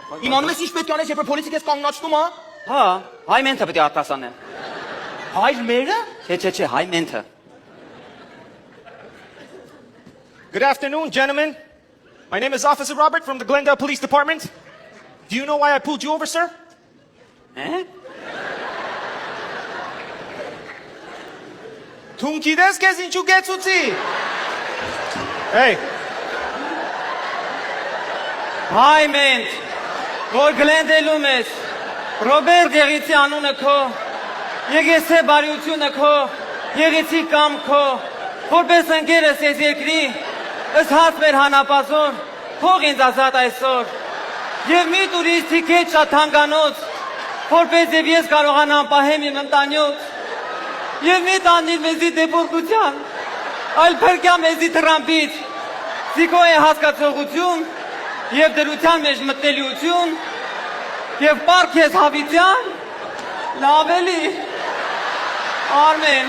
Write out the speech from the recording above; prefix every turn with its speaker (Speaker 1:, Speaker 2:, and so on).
Speaker 1: Իմանում ես ինչ պետք է անես, երբ որ փոլիսը քեզ կանգնացնում, հա։
Speaker 2: Հա, հայ մենթը պետք է արտասանեմ։
Speaker 1: Հայր մերը։
Speaker 2: Չէ, հայ մենթը։
Speaker 3: Good afternoon, gentlemen. My name is Officer Robert from the Glendale Police Department. Do you know why I pulled you over, sir? Tunkides kes ինչու գեցուցի։ Hey,
Speaker 2: Հայ մենթ, որ գլենդելում ես, Ռոբերտ Եղիցի անունը քո, Եղեսե բարիությունը քո, Եղիցի կամ քո, որպես ընկերս ես երկրի, ըստ հաց մեր հանապազոր, փող ինձ ազատ այսօր, և մի տուրիստ թիքետ շատ հանգանոց, որպես և ես կարողանամ պահեմ իմ ընտանյոց, և մի տանիր մեզի դեպորդության, այլ փրկյա մեզի թրամպից, զիկո է հասկացողություն, և դրության մեջ մտելիություն, և պարք ես հավիտյան, լավ էլի, Արմեն,